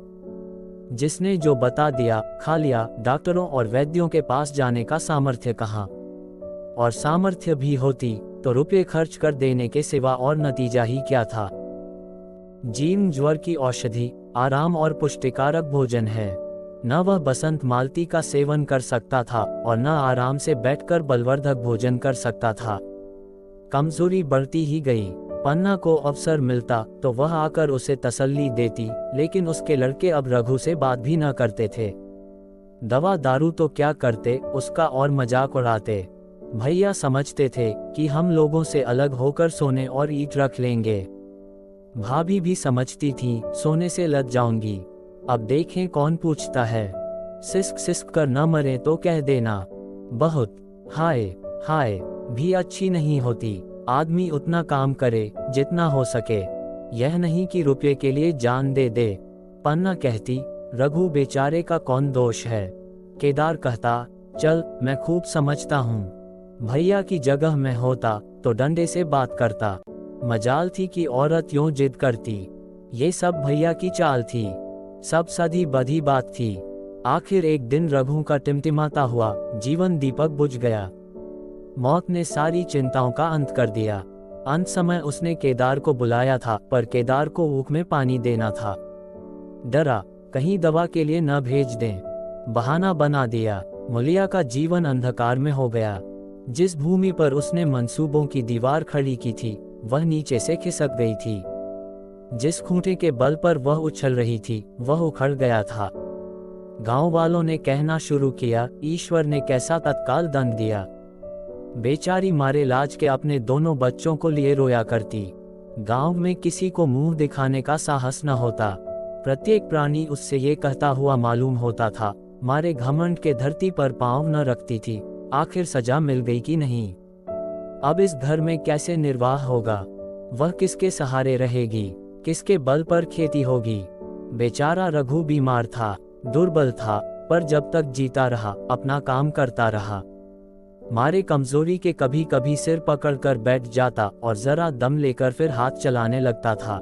जिसने जो बता दिया खा लिया, डॉक्टरों और वैद्यों के पास जाने का सामर्थ्य कहाँ। और सामर्थ्य भी होती तो रुपये खर्च कर देने के सिवा और नतीजा ही क्या था। जीर्ण ज्वर की औषधि आराम और पुष्टिकारक भोजन है। न वह बसंत मालती का सेवन कर सकता था और न आराम से बैठकर बलवर्धक भोजन कर सकता था। कमजोरी बढ़ती ही गई। पन्ना को अवसर मिलता तो वह आकर उसे तसल्ली देती, लेकिन उसके लड़के अब रघु से बात भी न करते थे। दवा दारू तो क्या करते, उसका और मजाक उड़ाते। भैया समझते थे कि हम लोगों से अलग होकर सोने और ईंट रख लेंगे। भाभी भी समझती थी सोने से लग जाऊंगी। अब देखें कौन पूछता है। सिसक सिसक कर न मरे तो कह देना। बहुत हाय हाय भी अच्छी नहीं होती। आदमी उतना काम करे जितना हो सके, यह नहीं कि रुपये के लिए जान दे दे। पन्ना कहती, रघु बेचारे का कौन दोष है। केदार कहता, चल मैं खूब समझता हूँ। भैया की जगह में होता तो डंडे से बात करता। मजाल थी कि औरत यूं जिद करती। ये सब भैया की चाल थी, सब सधी बधी बात थी। आखिर एक दिन रघु का टिमटिमाता हुआ जीवन दीपक बुझ गया। मौत ने सारी चिंताओं का अंत कर दिया। अंत समय उसने केदार को बुलाया था, पर केदार को ऊख में पानी देना था। डरा कहीं दवा के लिए न भेज दें। बहाना बना दिया। मुलिया का जीवन अंधकार में हो गया। जिस भूमि पर उसने मंसूबों की दीवार खड़ी की थी वह नीचे से खिसक गई थी। जिस खूंटे के बल पर वह उछल रही थी वह उखड़ गया था। गांव वालों ने कहना शुरू किया, ईश्वर ने कैसा तत्काल दंड दिया। बेचारी मारे लाज के अपने दोनों बच्चों को लिए रोया करती। गांव में किसी को मुंह दिखाने का साहस न होता। प्रत्येक प्राणी उससे ये कहता हुआ मालूम होता था, मारे घमंड के धरती पर पांव न रखती थी। आखिर सजा मिल गई कि नहीं। अब इस घर में कैसे निर्वाह होगा। वह किसके सहारे रहेगी, किसके बल पर खेती होगी। बेचारा रघु बीमार था, दुर्बल था, पर जब तक जीता रहा अपना काम करता रहा। मारे कमजोरी के कभी कभी सिर पकड़कर बैठ जाता और जरा दम लेकर फिर हाथ चलाने लगता था।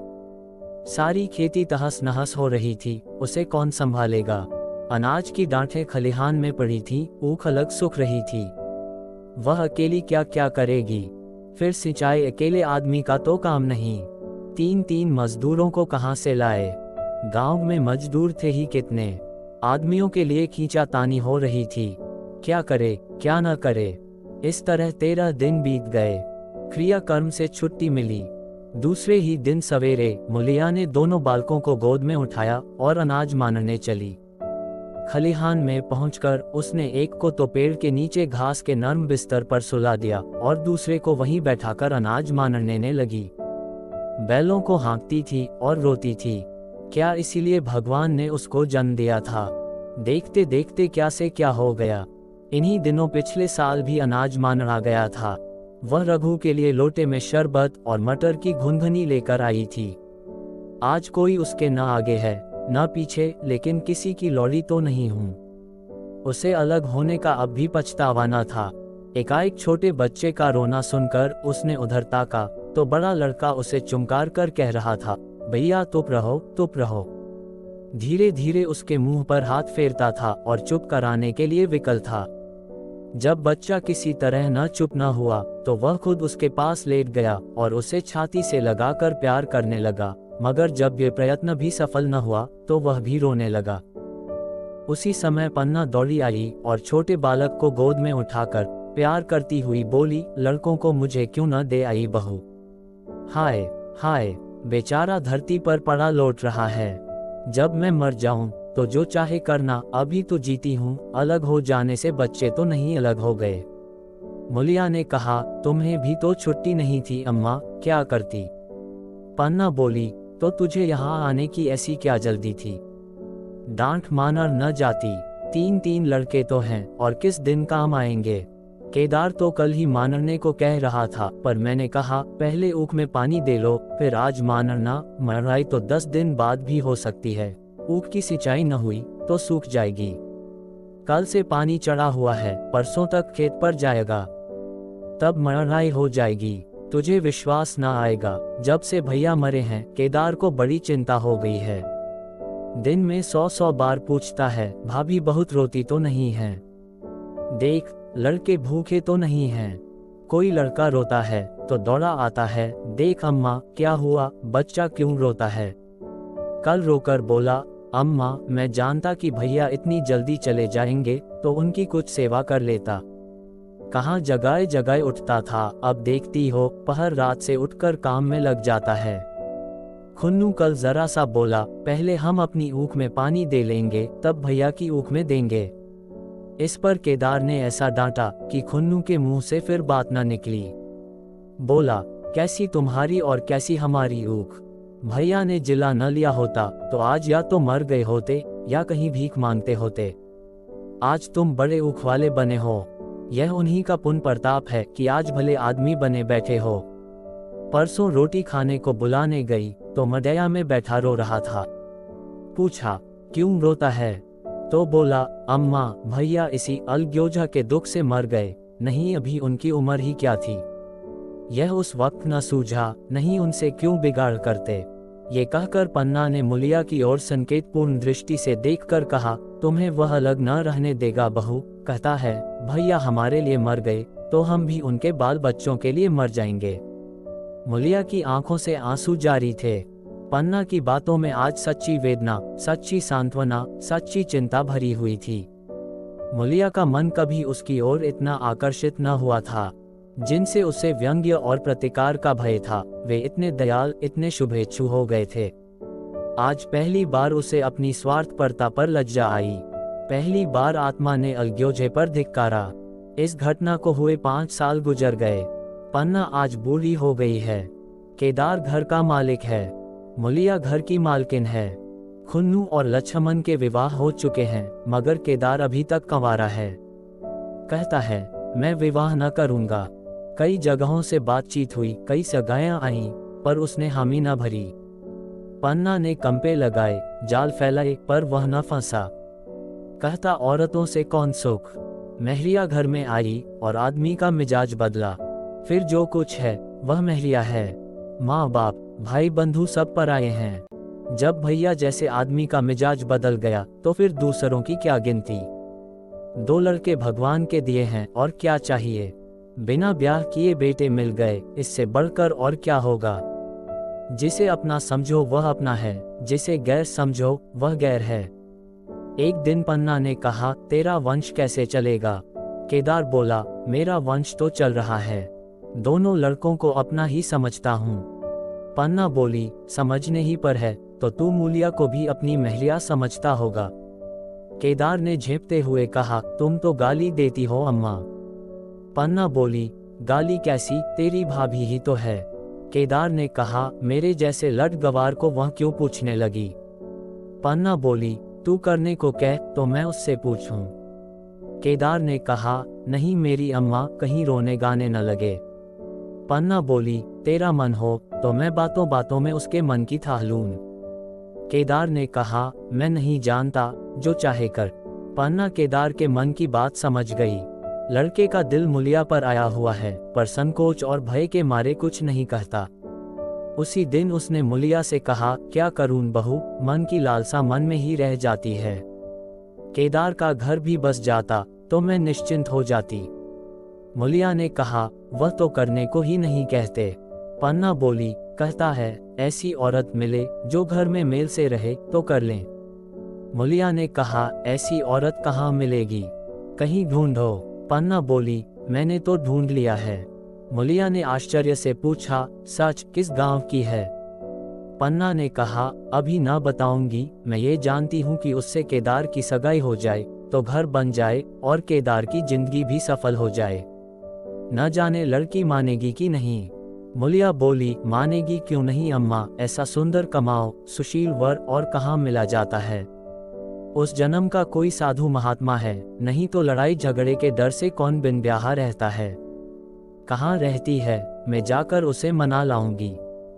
सारी खेती तहस नहस हो रही थी, उसे कौन संभालेगा। अनाज की डांठें खलिहान में पड़ी थी, ऊख अलग सूख रही थी। वह अकेली क्या क्या करेगी। फिर सिंचाई अकेले आदमी का तो काम नहीं। 3-3 मजदूरों को कहां से लाए। गांव में मजदूर थे ही कितने। आदमियों के लिए खींचातानी हो रही थी। क्या करे क्या न करे। इस तरह 13 दिन बीत गए। क्रियाकर्म से छुट्टी मिली। दूसरे ही दिन सवेरे मुलिया ने दोनों बालकों को गोद में उठाया और अनाज मानने चली। खलिहान में पहुंचकर उसने एक को तो पेड़ के नीचे घास के नर्म बिस्तर पर सुला दिया और दूसरे को वहीं बैठाकर अनाज मानने लगी। बैलों को हाँकती थी और रोती थी। क्या इसीलिए भगवान ने उसको जन्म दिया था। देखते देखते क्या से क्या हो गया। इन्हीं दिनों पिछले साल भी अनाज मान आ गया था। वह रघु के लिए लोटे में शरबत और मटर की घुनघनी लेकर आई थी। आज कोई उसके न आगे है न पीछे, लेकिन किसी की लौड़ी तो नहीं हूं। उसे अलग होने का अब भी पछतावा न था। एकाएक छोटे बच्चे का रोना सुनकर उसने उधर ताका तो बड़ा लड़का उसे चुमकार कर कह रहा था, भैया चुप रहो चुप रहो। धीरे धीरे उसके मुंह पर हाथ फेरता था और चुप कराने के लिए विकल था। जब बच्चा किसी तरह न चुप न हुआ तो वह खुद उसके पास लेट गया और उसे छाती से लगाकर प्यार करने लगा। मगर जब ये प्रयत्न भी सफल न हुआ तो वह भी रोने लगा। उसी समय पन्ना दौड़ी आई और छोटे बालक को गोद में उठाकर प्यार करती हुई बोली, लड़कों को मुझे क्यों न दे आई बहू। हाय हाय बेचारा धरती पर पड़ा लौट रहा है। जब मैं मर जाऊं तो जो चाहे करना, अभी तो जीती हूं। अलग हो जाने से बच्चे तो नहीं अलग हो गए। मुलिया ने कहा, तुम्हें भी तो छुट्टी नहीं थी अम्मा, क्या करती। पन्ना बोली, तो तुझे यहाँ आने की ऐसी क्या जल्दी थी। डांट मानर न जाती। 3-3 लड़के तो हैं और किस दिन काम आएंगे। केदार तो कल ही मानने को कह रहा था, पर मैंने कहा पहले ऊख में पानी दे लो, फिर आज मानना। मरवाई तो 10 दिन बाद भी हो सकती है। ऊख की सिंचाई न हुई तो सूख जाएगी। कल से पानी चढ़ा हुआ है, परसों तक खेत पर जाएगा, तब मरवाई हो जाएगी। तुझे विश्वास न आएगा, जब से भैया मरे हैं केदार को बड़ी चिंता हो गई है। दिन में 100 बार पूछता है, भाभी बहुत रोती तो नहीं है? देख, लड़के भूखे तो नहीं हैं। कोई लड़का रोता है तो दौड़ा आता है, देख अम्मा क्या हुआ, बच्चा क्यों रोता है? कल रोकर बोला, अम्मा मैं जानता कि भैया इतनी जल्दी चले जाएंगे तो उनकी कुछ सेवा कर लेता। कहाँ जगह जगह उठता था, अब देखती हो पहर रात से उठकर काम में लग जाता है। खुन्नू कल जरा सा बोला, पहले हम अपनी ऊख में पानी दे लेंगे, तब भैया की ऊख में देंगे। इस पर केदार ने ऐसा डांटा कि खुन्नू के मुंह से फिर बात न निकली। बोला, कैसी तुम्हारी और कैसी हमारी ऊख? भैया ने जिला न लिया होता तो आज या तो मर गए होते या कहीं भीख मांगते होते। आज तुम बड़े ऊख वाले बने हो। यह उन्हीं का पुण्य प्रताप है कि आज भले आदमी बने बैठे हो। परसों रोटी खाने को बुलाने गई तो मडैया में बैठा रो रहा था। पूछा, क्यों रोता है? तो बोला, अम्मा भैया इसी अलग्योजा के दुख से मर गए, नहीं अभी उनकी उम्र ही क्या थी। यह उस वक्त न सूझा, नहीं उनसे क्यों बिगाड़ करते। ये कहकर पन्ना ने मुलिया की ओर संकेतपूर्ण दृष्टि से देखकर कहा, तुम्हें वह अलग न रहने देगा बहू। कहता है, भैया हमारे लिए मर गए तो हम भी उनके बाल बच्चों के लिए मर जाएंगे। मुलिया की आंखों से आंसू जारी थे। पन्ना की बातों में आज सच्ची वेदना, सच्ची सांत्वना, सच्ची चिंता भरी हुई थी। मुलिया का मन कभी उसकी ओर इतना आकर्षित न हुआ था। जिनसे उसे व्यंग्य और प्रतिकार का भय था, वे इतने दयाल, इतने शुभेच्छु हो गए थे। आज पहली बार उसे अपनी स्वार्थपरता पर लज्जा आई। पहली बार आत्मा ने अलग्योजे पर धिक्कारा। इस घटना को हुए 5 साल गुजर गए। पन्ना आज बूढ़ी हो गई है। केदार घर का मालिक है, मुलिया घर की मालकिन है। खुन्नू और लक्ष्मण के विवाह हो चुके हैं, मगर केदार अभी तक कंवारा है। कहता है, मैं विवाह न करूंगा। कई जगहों से बातचीत हुई, कई सगाइयां आईं, पर उसने हामी न भरी। पन्ना ने कंपे लगाए, जाल फैलाए, पर वह न फंसा। कहता, औरतों से कौन सुख। महरिया घर में आई और आदमी का मिजाज बदला। फिर जो कुछ है वह महरिया है। माँ बाप, भाई बंधु सब पर आए हैं। जब भैया जैसे आदमी का मिजाज बदल गया तो फिर दूसरों की क्या गिनती। 2 लड़के भगवान के दिए हैं, और क्या चाहिए। बिना ब्याह किए बेटे मिल गए, इससे बढ़कर और क्या होगा। जिसे अपना समझो वह अपना है, जिसे गैर समझो वह गैर है। एक दिन पन्ना ने कहा, तेरा वंश कैसे चलेगा? केदार बोला, मेरा वंश तो चल रहा है। दोनों लड़कों को अपना ही समझता हूँ। पन्ना बोली, समझने ही पर है तो तू मुलिया को भी अपनी महलिया समझता होगा। केदार ने झेपते हुए कहा, तुम तो गाली देती हो अम्मा। पन्ना बोली, गाली कैसी, तेरी भाभी ही तो है। केदार ने कहा, मेरे जैसे लट गवार को वह क्यों पूछने लगी। पन्ना बोली, तू करने को कह तो मैं उससे पूछूं। केदार ने कहा, नहीं मेरी अम्मा कहीं रोने गाने न लगे। पन्ना बोली, तेरा मन हो तो मैं बातों बातों में उसके मन की थाह लूं। केदार ने कहा, मैं नहीं जानता, जो चाहे कर। पन्ना केदार के मन की बात समझ गई। लड़के का दिल मुलिया पर आया हुआ है, पर संकोच और भय के मारे कुछ नहीं कहता। उसी दिन उसने मुलिया से कहा, क्या करूं बहू, मन की लालसा मन में ही रह जाती है। केदार का घर भी बस जाता तो मैं निश्चिंत हो जाती। मुलिया ने कहा, वह तो करने को ही नहीं कहते। पन्ना बोली, कहता है, ऐसी औरत मिले जो घर में मेल से रहे तो कर लें। मुलिया ने कहा, ऐसी औरत कहाँ मिलेगी, कहीं ढूंढो। पन्ना बोली, मैंने तो ढूंढ लिया है। मुलिया ने आश्चर्य से पूछा, सच, किस गांव की है? पन्ना ने कहा, अभी ना बताऊंगी, मैं ये जानती हूँ कि उससे केदार की सगाई हो जाए तो घर बन जाए और केदार की जिंदगी भी सफल हो जाए। न जाने लड़की मानेगी कि नहीं। मुलिया बोली, मानेगी क्यों नहीं अम्मा, ऐसा सुंदर कमाओ सुशील वर और कहाँ मिला जाता है। उस जन्म का कोई साधु महात्मा है, नहीं तो लड़ाई झगड़े के डर से कौन बिन ब्याह रहता है। कहाँ रहती है, मैं जाकर उसे मना लाऊंगी।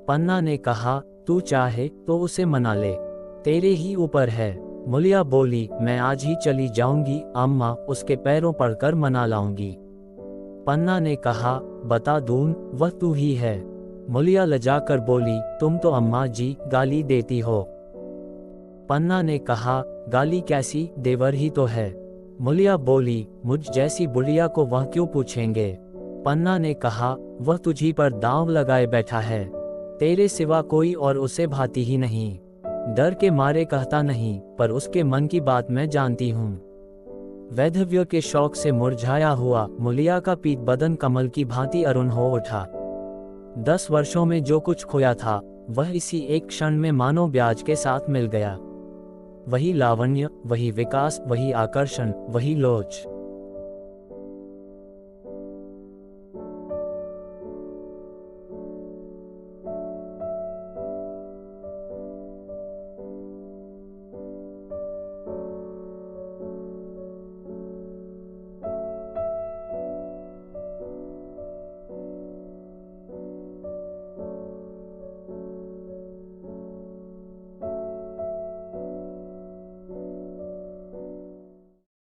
पन्ना ने कहा, तू चाहे तो उसे मना ले, तेरे ही ऊपर है। मुलिया बोली, मैं आज ही चली जाऊंगी अम्मा, उसके पैरों पड़कर मना लाऊंगी। पन्ना ने कहा, बता दून, वह तू ही है। मुलिया लजाकर बोली, तुम तो अम्मा जी गाली देती हो। पन्ना ने कहा, गाली कैसी, देवर ही तो है। मुलिया बोली, मुझ जैसी बुढ़िया को वह क्यों पूछेंगे। पन्ना ने कहा, वह तुझी पर दांव लगाए बैठा है, तेरे सिवा कोई और उसे भाती ही नहीं। डर के मारे कहता नहीं, पर उसके मन की बात मैं जानती हूँ। वैधव्य के शौक से मुरझाया हुआ मुलिया का पीत बदन कमल की भांति अरुण हो उठा। 10 वर्षों में जो कुछ खोया था, वह इसी एक क्षण में मानो ब्याज के साथ मिल गया। वही लावण्य, वही विकास, वही आकर्षण, वही लोच।